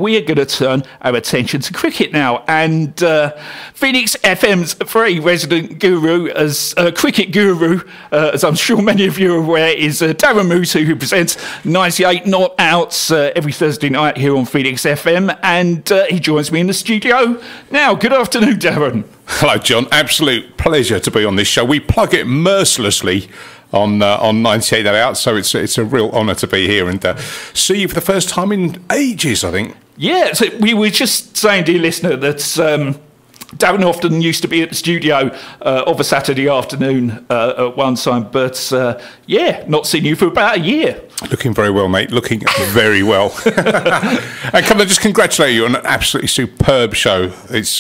we are going to turn our attention to cricket now. And Phoenix FM's very resident guru, as cricket guru, as I'm sure many of you are aware, is Daren Mootoo, who presents 98 Not Outs every Thursday night here on Phoenix FM. And he joins me in the studio now. Good afternoon, Daren. Hello, John. Absolute pleasure to be on this show. We plug it mercilessly on 98 Not Outs, so it's a real honour to be here and see you for the first time in ages, I think. Yeah, so we were just saying, dear listener, that Daren often used to be at the studio of a Saturday afternoon at one time, but yeah, not seen you for about a year. Looking very well, mate. Looking very well. And can I just congratulate you on an absolutely superb show? It's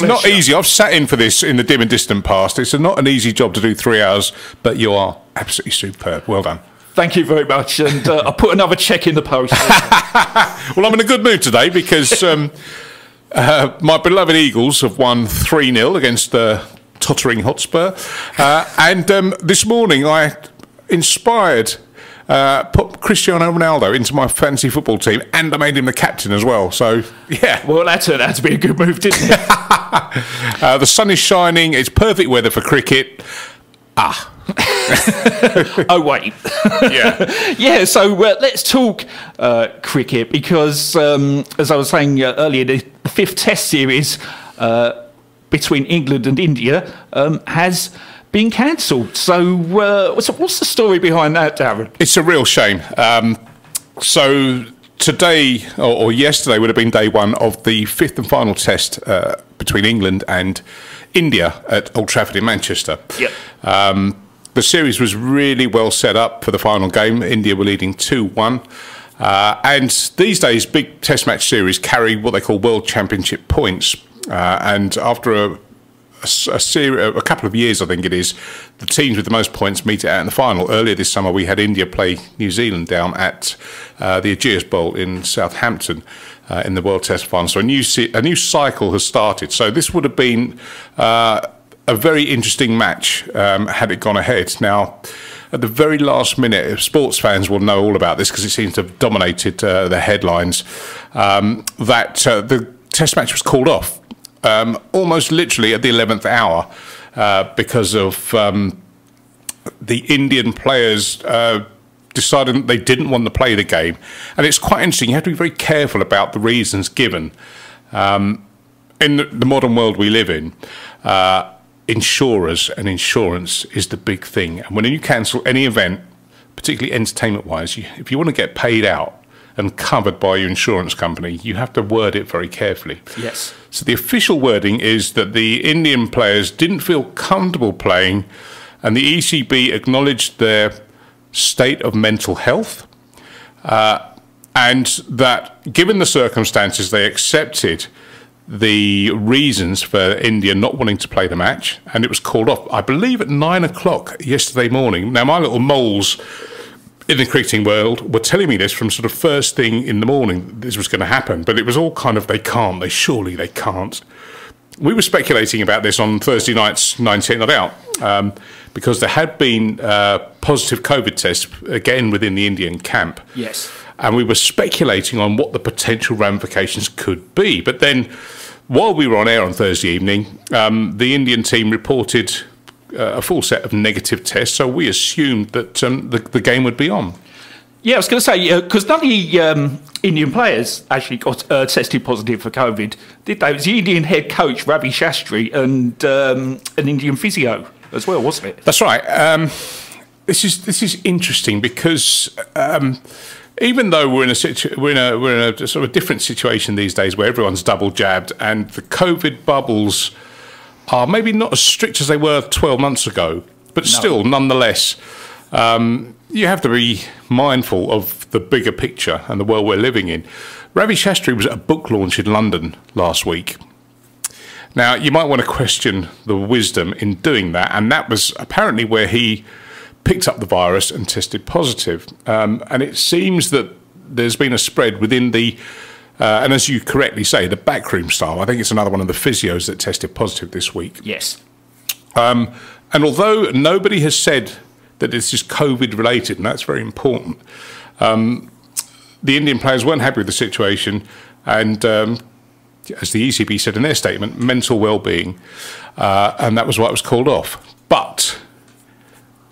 not easy. I've sat in for this in the dim and distant past. It's not an easy job to do 3 hours, but you are absolutely superb. Well done. Thank you very much, and I'll put another check in the post. Well, I'm in a good mood today because my beloved Eagles have won 3-0 against tottering Hotspur, and this morning I inspired. Put Cristiano Ronaldo into my fantasy football team, and I made him the captain as well. So, yeah. Well, that turned out to be a good move, didn't it? The sun is shining. It's perfect weather for cricket. Oh, wait. Yeah. Yeah, so let's talk cricket because, as I was saying earlier, the fifth Test series between England and India has been cancelled. So what's the story behind that, Daren? It's a real shame. So today, or yesterday, would have been day one of the fifth and final test between England and India at Old Trafford in Manchester. Yep. The series was really well set up for the final game. India were leading 2-1. And these days, big test match series carry what they call World Championship points. And after a couple of years, I think it is, the teams with the most points meet it out in the final. Earlier this summer, we had India play New Zealand down at the Ageas Bowl in Southampton in the World Test final. So a new cycle has started. So this would have been a very interesting match had it gone ahead. Now, at the very last minute, sports fans will know all about this because it seems to have dominated the headlines, that the test match was called off. Almost literally at the 11th hour because of the Indian players deciding that they didn't want to play the game. And it's quite interesting. You have to be very careful about the reasons given. In the modern world we live in, insurers and insurance is the big thing. And when you cancel any event, particularly entertainment-wise, if you want to get paid out and covered by your insurance company, you have to word it very carefully. Yes. So the official wording is that the Indian players didn't feel comfortable playing, and the ECB acknowledged their state of mental health, and that given the circumstances, they accepted the reasons for India not wanting to play the match, and it was called off, I believe, at 9 o'clock yesterday morning. Now, my little moles in the cricketing world were telling me this from sort of first thing in the morning, this was going to happen, but it was all kind of, they can't. We were speculating about this on Thursday night's 98 Not Out, because there had been positive COVID tests, again, within the Indian camp. Yes. And we were speculating on what the potential ramifications could be. But then, while we were on air on Thursday evening, the Indian team reported a full set of negative tests, so we assumed that the game would be on. Yeah, I was going to say, because none of the Indian players actually got tested positive for COVID, did they? It was the Indian head coach, Ravi Shastri, and an Indian physio as well, wasn't it? That's right. This is interesting because even though we're in a sort of different situation these days where everyone's double jabbed and the COVID bubbles are maybe not as strict as they were 12 months ago, but still, nonetheless, you have to be mindful of the bigger picture and the world we're living in. Ravi Shastri was at a book launch in London last week. Now, you might want to question the wisdom in doing that, and that was apparently where he picked up the virus and tested positive. And it seems that there's been a spread within the, and as you correctly say, the backroom staff. I think it's another one of the physios that tested positive this week. Yes. And although nobody has said that this is COVID related, and that's very important, the Indian players weren't happy with the situation, and as the ECB said in their statement, mental well-being, and that was why it was called off. But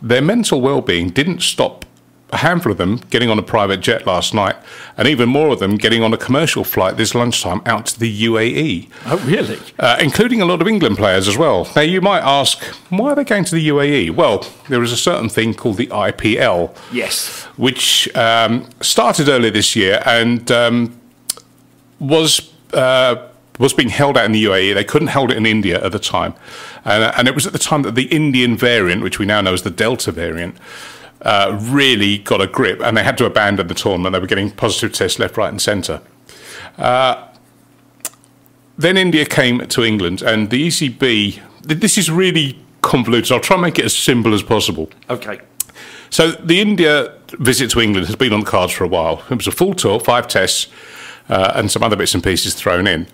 their mental well-being didn't stop a handful of them getting on a private jet last night, and even more of them getting on a commercial flight this lunchtime out to the UAE. Oh, really? Including a lot of England players as well. Now, you might ask, why are they going to the UAE? Well, there is a certain thing called the IPL. Yes. Which started earlier this year and was being held out in the UAE. They couldn't hold it in India at the time. And it was at the time that the Indian variant, which we now know as the Delta variant, really got a grip, and they had to abandon the tournament. They were getting positive tests left, right and centre. Then India came to England, and the ECB, this is really convoluted. I'll try and make it as simple as possible. Okay. So the India visit to England has been on the cards for a while. It was a full tour, 5 tests, and some other bits and pieces thrown in.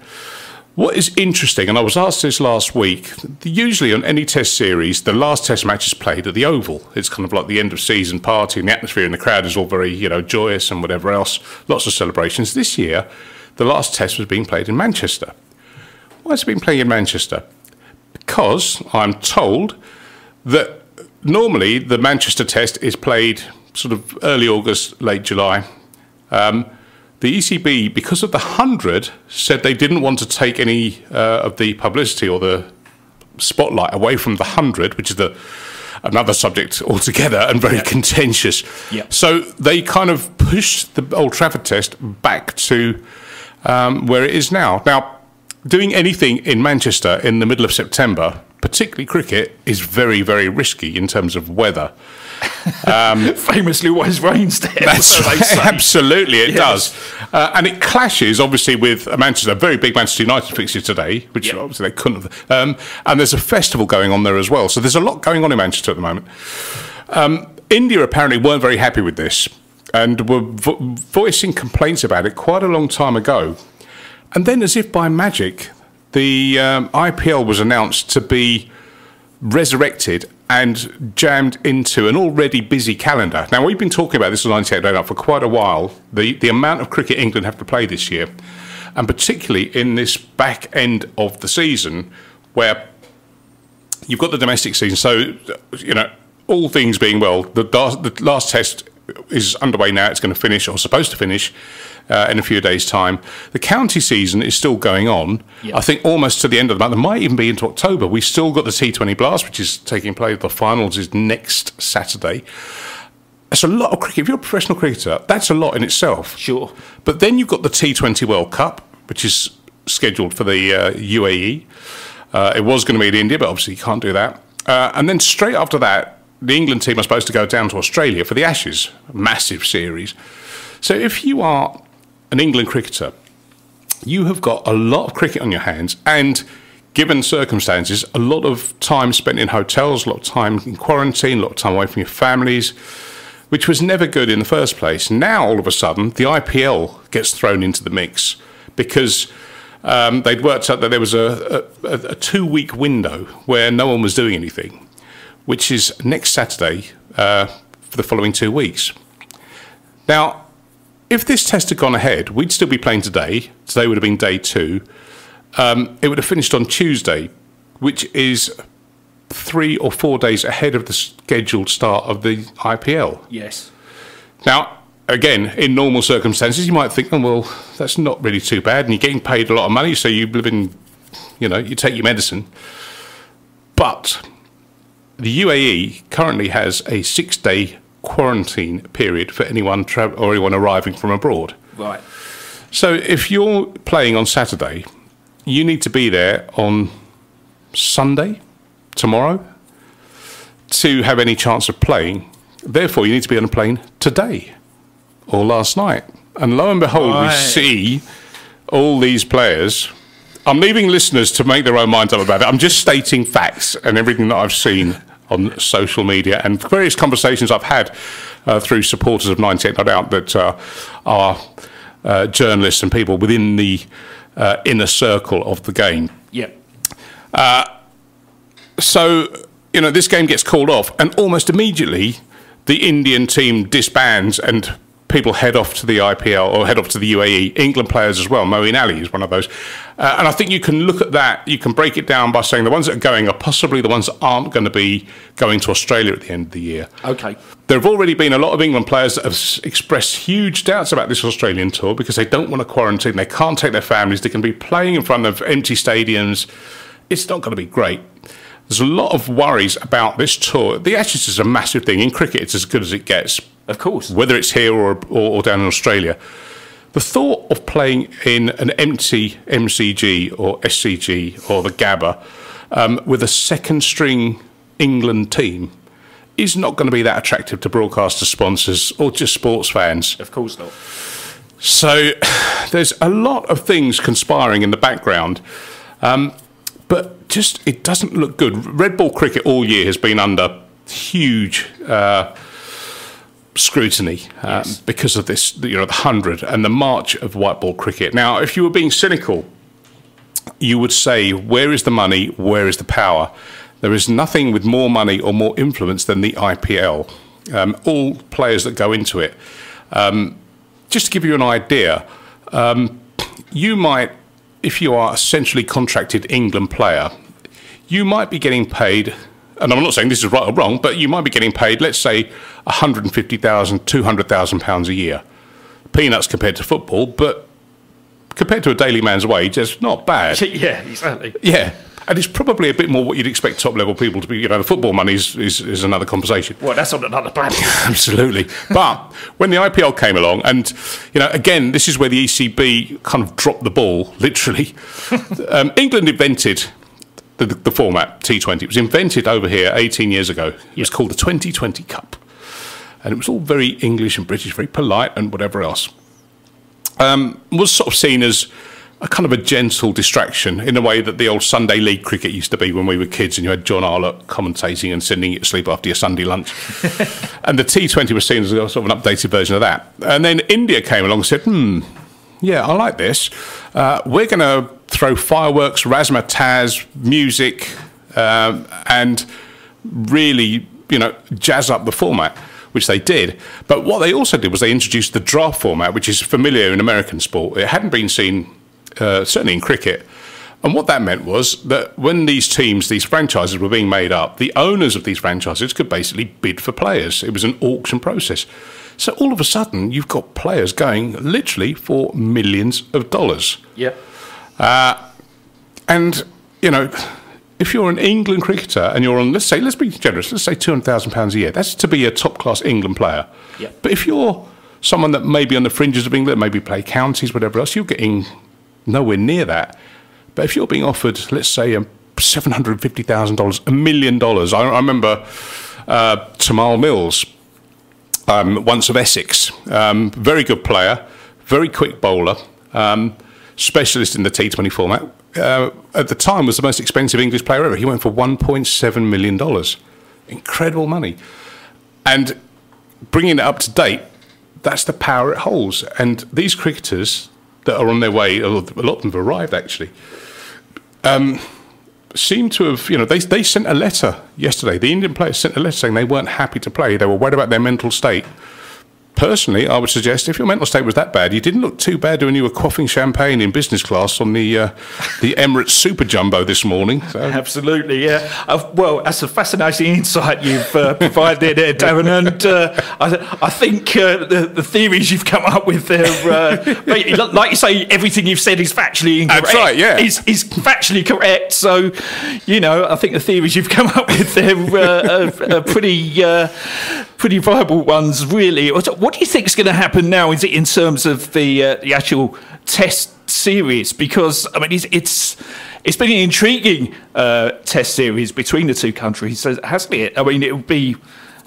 What is interesting, and I was asked this last week, usually on any test series, the last test match is played at the Oval. It's kind of like the end of season party, and the atmosphere in the crowd is all very, joyous and whatever else. Lots of celebrations. This year, the last test was being played in Manchester. Why is it being played in Manchester? Because I'm told that normally the Manchester test is played sort of early August, late July. The ECB, because of the 100, said they didn't want to take any of the publicity or the spotlight away from the 100, which is another subject altogether and very contentious. Yep. So they kind of pushed the Old Trafford Test back to where it is now. Now, doing anything in Manchester in the middle of September, particularly cricket, is very, very risky in terms of weather. Famously always rains there. That's right. Absolutely, it does. And it clashes, obviously, with Manchester, a very big Manchester United fixture today, which obviously they couldn't have. And there's a festival going on there as well. So there's a lot going on in Manchester at the moment. India apparently weren't very happy with this and were voicing complaints about it quite a long time ago. And then, as if by magic, the IPL was announced to be resurrected and jammed into an already busy calendar. Now, we've been talking about this on 98 Radar for quite a while, the amount of cricket England have to play this year, and particularly in this back end of the season where you've got the domestic season. So, all things being well, the last test is underway now. It's going to finish, or supposed to finish, in a few days' time. The county season is still going on. Yep. I think almost to the end of the month. It might even be into October. We've still got the T20 Blast, which is taking place. The finals is next Saturday. That's a lot of cricket. If you're a professional cricketer, that's a lot in itself. Sure. But then you've got the T20 World Cup, which is scheduled for the UAE. It was going to be in India, but obviously you can't do that. And then straight after that, the England team are supposed to go down to Australia for the Ashes, a massive series. So if you are an England cricketer, you have got a lot of cricket on your hands, and given circumstances, a lot of time spent in hotels, a lot of time in quarantine, a lot of time away from your families, which was never good in the first place. Now, all of a sudden, the IPL gets thrown into the mix because they'd worked out that there was a 2-week window where no one was doing anything, which is next Saturday for the following 2 weeks. Now, if this test had gone ahead, we'd still be playing today. Today would have been day 2. It would have finished on Tuesday, which is 3 or 4 days ahead of the scheduled start of the IPL. Yes. Now, again, in normal circumstances, you might think, oh, well, that's not really too bad, and you're getting paid a lot of money, so you live in, you take your medicine. But the UAE currently has a 6-day quarantine period for anyone or anyone arriving from abroad. Right. So if you're playing on Saturday, you need to be there on Sunday, tomorrow, to have any chance of playing. Therefore, you need to be on a plane today or last night. And lo and behold, we see all these players. I'm leaving listeners to make their own minds up about it. I'm just stating facts and everything that I've seen on social media and various conversations I've had through supporters of 98 Not Out that are journalists and people within the inner circle of the game. Yep. So, this game gets called off, and almost immediately the Indian team disbands and people head off to the IPL or head off to the UAE. England players as well. Moeen Ali is one of those. And I think you can look at that, you can break it down by saying the ones that are going are possibly the ones that aren't going to be going to Australia at the end of the year. Okay. There have already been a lot of England players that have expressed huge doubts about this Australian tour because they don't want to quarantine. They can't take their families. They can be playing in front of empty stadiums. It's not going to be great. There's a lot of worries about this tour. The Ashes is a massive thing. In cricket, it's as good as it gets. Of course. Whether it's here or down in Australia. The thought of playing in an empty MCG or SCG or the Gabba with a second-string England team is not going to be that attractive to broadcaster sponsors or just sports fans. Of course not. So there's a lot of things conspiring in the background. But just, it doesn't look good. Red ball cricket all year has been under huge scrutiny because of this, the 100 and the march of white ball cricket. Now, if you were being cynical, you would say, where is the money? Where is the power? There is nothing with more money or more influence than the IPL. All players that go into it. Just to give you an idea, you might, if you are a centrally contracted England player, you might be getting paid, and I'm not saying this is right or wrong, but you might be getting paid, let's say, £150,000, £200,000 a year. Peanuts compared to football, but compared to a daily man's wage, it's not bad. Yeah, exactly. Yeah. And it's probably a bit more what you'd expect top-level people to be. The football money is another conversation. Well, that's on another planet. Absolutely. But when the IPL came along, and, again, this is where the ECB kind of dropped the ball, literally. England invented the format, T20. It was invented over here 18 years ago. It was called the 2020 Cup. And it was all very English and British, very polite and whatever else. Was sort of seen as a kind of a gentle distraction in a way that the old Sunday League cricket used to be when we were kids and you had John Arlott commentating and sending you to sleep after your Sunday lunch. And the T20 was seen as a sort of an updated version of that. And then India came along and said, yeah, I like this. We're going to throw fireworks, razzmatazz, music, and really, jazz up the format, which they did. But what they also did was they introduced the draft format, which is familiar in American sport. It hadn't been seen certainly in cricket. And what that meant was that when these teams, these franchises were being made up, the owners of these franchises could basically bid for players. It was an auction process. So all of a sudden, you've got players going literally for millions of dollars. Yeah. And, if you're an England cricketer and you're on, let's be generous, let's say £200,000 a year, that's to be a top-class England player. Yeah. But if you're someone that may be on the fringes of England, maybe play counties, whatever else, you're getting nowhere near that. But if you're being offered, let's say, $750,000, $1 million, I remember Tamal Mills, once of Essex, very good player, very quick bowler, specialist in the T20 format. At the time was the most expensive English player ever. He went for $1.7 million. Incredible money. And bringing it up to date, that's the power it holds. And these cricketers that are on their way, a lot of them have arrived actually, seem to have, they sent a letter yesterday. The Indian players sent a letter saying they weren't happy to play. They were worried about their mental state. Personally, I would suggest if your mental state was that bad, you didn't look too bad when you were quaffing champagne in business class on the Emirates Super Jumbo this morning. So. Absolutely, yeah. Well, that's a fascinating insight you've provided there, Daren. And I think the theories you've come up with there, like you say, everything you've said is factually incorrect. That's right, yeah. Is factually correct. So, I think the theories you've come up with there are pretty viable ones, really. What do you think is going to happen now? Is it in terms of the actual Test series? Because it's been an intriguing Test series between the two countries, hasn't it? It would be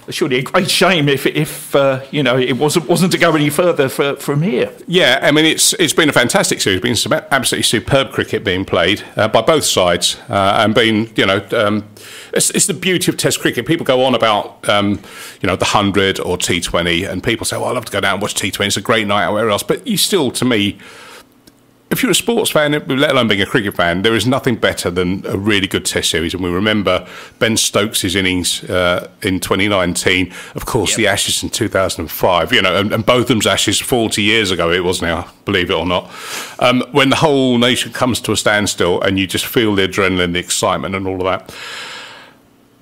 surely a great shame if it wasn't to go any further from here. Yeah, it's been a fantastic series. It's been some absolutely superb cricket being played by both sides, and been it's the beauty of Test cricket. People go on about the 100 or T20, and people say, "Well, I'd love to go down and watch T20. It's a great night," or whatever else. But you still, to me, if if you're a sports fan, let alone being a cricket fan, there is nothing better than a really good Test series. And we remember Ben Stokes' innings in 2019, of course, the Ashes in 2005, and Botham's Ashes 40 years ago it was now, believe it or not, when the whole nation comes to a standstill and you just feel the adrenaline, the excitement and all of that.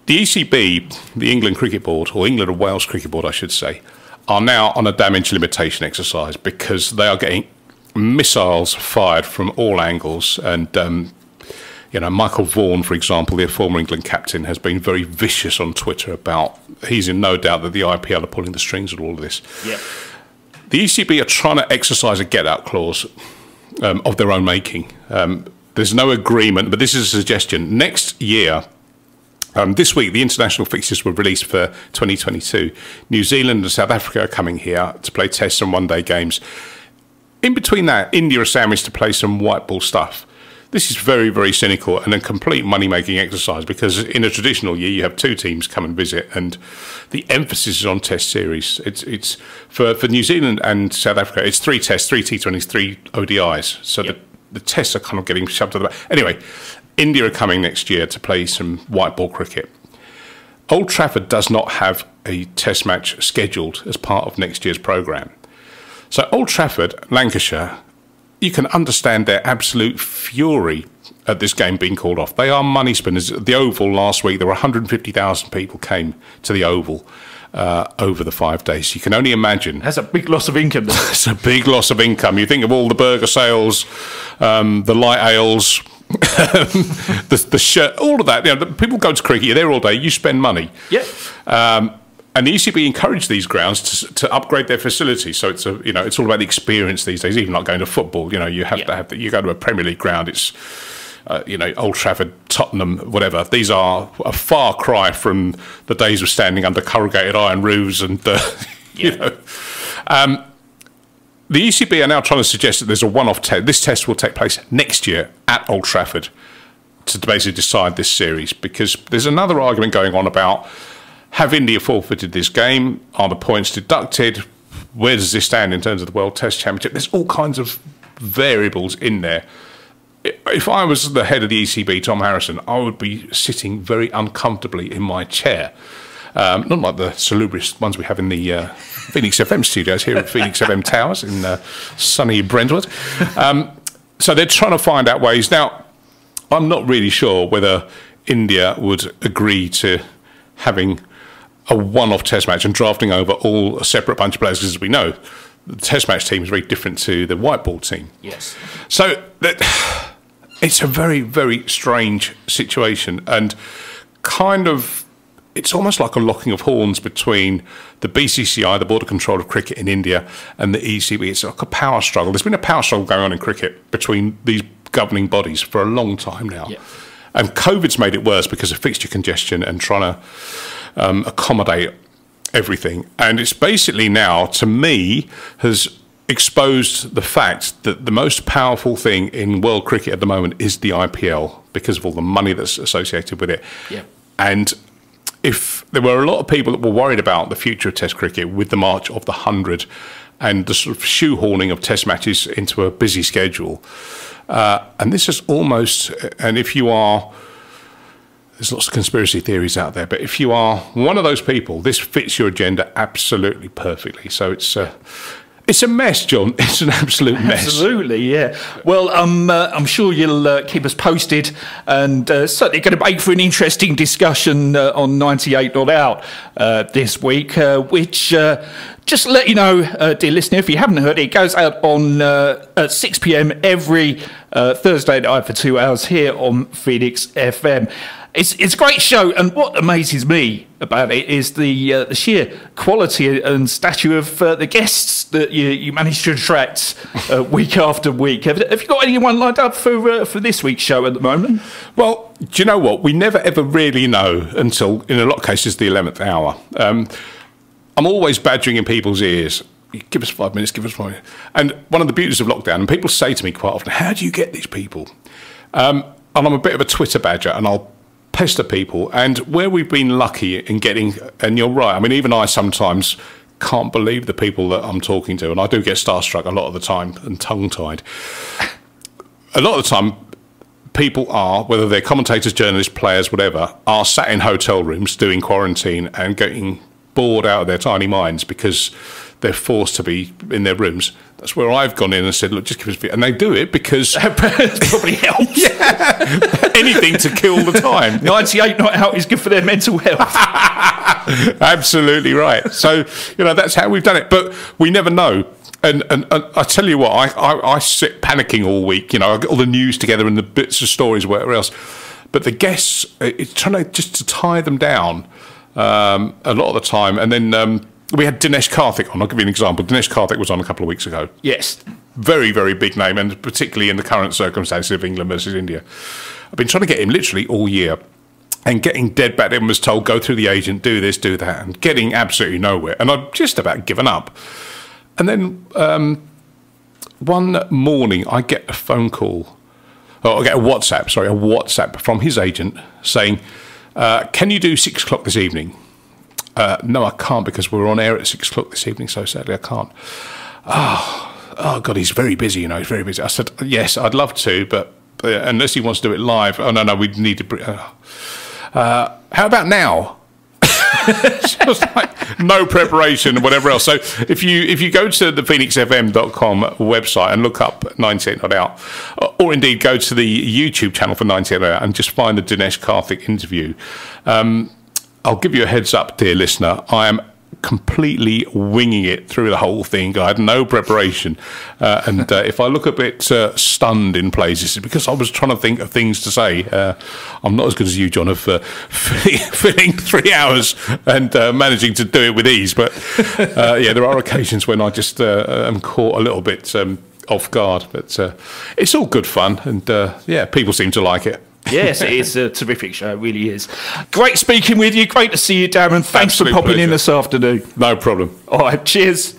The ECB, the England Cricket Board, or England and Wales Cricket Board, I should say, are now on a damage limitation exercise because they are getting missiles fired from all angles. And, Michael Vaughan, for example, the former England captain, has been very vicious on Twitter about, he's in no doubt that the IPL are pulling the strings at all of this. Yeah. The ECB are trying to exercise a get-out clause of their own making. There's no agreement, but this is a suggestion. Next year, this week, the international fixtures were released for 2022. New Zealand and South Africa are coming here to play Tests and one-day games. In between that, India are sandwiched to play some white ball stuff. This is very, very cynical and a complete money-making exercise because in a traditional year, you have two teams come and visit, and the emphasis is on Test series. It's for New Zealand and South Africa, it's 3 Tests, 3 T20s, 3 ODIs. So the Tests are kind of getting shoved to the back. Anyway, India are coming next year to play some white ball cricket. Old Trafford does not have a Test match scheduled as part of next year's programme. So Old Trafford, Lancashire, you can understand their absolute fury at this game being called off. They are money spinners. At the Oval last week, there were 150,000 people came to the Oval over the 5 days. You can only imagine. That's a big loss of income. It's a big loss of income. You think of all the burger sales, the light ales, the shirt, all of that. People go to cricket, you're there all day, you spend money. Yeah. And the ECB encouraged these grounds to upgrade their facilities. So it's it's all about the experience these days. Even like going to football, you have to have you go to a Premier League ground. It's Old Trafford, Tottenham, whatever. These are a far cry from the days of standing under corrugated iron roofs and The ECB are now trying to suggest that there's a one-off test. This test will take place next year at Old Trafford to basically decide this series, because there's another argument going on about, have India forfeited this game? Are the points deducted? Where does this stand in terms of the World Test Championship? There's all kinds of variables in there. If I was the head of the ECB, Tom Harrison, I would be sitting very uncomfortably in my chair. Not like the salubrious ones we have in the Phoenix FM studios here at Phoenix FM Towers in sunny Brentwood. So they're trying to find out ways. Now, I'm not really sure whether India would agree to having a one-off Test match and drafting over all a separate bunch of players, because as we know, the Test match team is very different to the white ball team. Yes. So it's a very, very strange situation, and kind of, it's almost like a locking of horns between the BCCI, the Board of Control of Cricket in India, and the ECB. It's like a power struggle. There's been a power struggle going on in cricket between these governing bodies for a long time now. Yeah. And COVID's made it worse because of fixture congestion and trying to accommodate everything. And it's basically now, to me, has exposed the fact that the most powerful thing in world cricket at the moment is the IPL, because of all the money that's associated with it. Yeah. And if there were a lot of people that were worried about the future of Test cricket with the march of the 100 and the sort of shoehorning of Test matches into a busy schedule, and this is almost, and if you are, there's lots of conspiracy theories out there, but if you are one of those people, this fits your agenda absolutely perfectly. So it's a mess, John. It's an absolute mess. Absolutely, yeah. Well, I'm sure you'll keep us posted, and certainly going to make for an interesting discussion on 98 Not Out this week, which, just to let you know, dear listener, if you haven't heard it goes out on at 6 p.m. every Thursday night for 2 hours here on Phoenix FM. It's a great show, and what amazes me about it is the sheer quality and stature of the guests that you manage to attract week after week. Have you got anyone lined up for this week's show at the moment? Well, do you know what? We never ever really know until, in a lot of cases, the 11th hour. I'm always badgering in people's ears. Give us 5 minutes, give us 5 minutes. And one of the beauties of lockdown, and people say to me quite often, how do you get these people? And I'm a bit of a Twitter badger, and I'll pester people, and where we've been lucky in getting, and you're right, I mean, even I sometimes can't believe the people that I'm talking to, and I do get starstruck a lot of the time and tongue-tied. a lot of the time, people are, whether they're commentators, journalists, players, whatever, are sat in hotel rooms doing quarantine and getting bored out of their tiny minds because they're forced to be in their rooms. That's where I've gone in and said, look, just give us a bit. And they do it because... It probably helps. Yeah. Anything to kill the time. 98 not out is good for their mental health. Absolutely right. So, that's how we've done it. But we never know. And I tell you what, I sit panicking all week. I get all the news together and the bits of stories, whatever else. But the guests, it's trying to tie them down a lot of the time. And then we had Dinesh Karthik on. I'll give you an example. Dinesh Karthik was on a couple of weeks ago. Yes. Very, very big name, and particularly in the current circumstances of England versus India. I've been trying to get him literally all year. And getting dead back in was told, go through the agent, do this, do that, and getting absolutely nowhere. And I've just about given up. And then one morning I get a phone call, or I get a WhatsApp from his agent saying, can you do 6 o'clock this evening? No, I can't because we're on air at 6 o'clock this evening, so sadly I can't. Oh God, he's very busy, he's very busy. I said, yes, I'd love to, but unless he wants to do it live, oh no, we'd need to... how about now? Just like no preparation and whatever else. So if you go to the phoenixfm.com website and look up 98 Not Out, or indeed go to the YouTube channel for 98 Not Out and just find the Dinesh Karthik interview, I'll give you a heads up, dear listener, I am completely winging it through the whole thing. I had no preparation, and if I look a bit stunned in places, it's because I was trying to think of things to say. I'm not as good as you, John, of filling 3 hours and managing to do it with ease, but there are occasions when I just am caught a little bit off guard, but it's all good fun, and people seem to like it. Yes, it is a terrific show. It really is. Great speaking with you. Great to see you, Daren. Thanks Absolute for popping pleasure. in this afternoon. No problem. All right, cheers.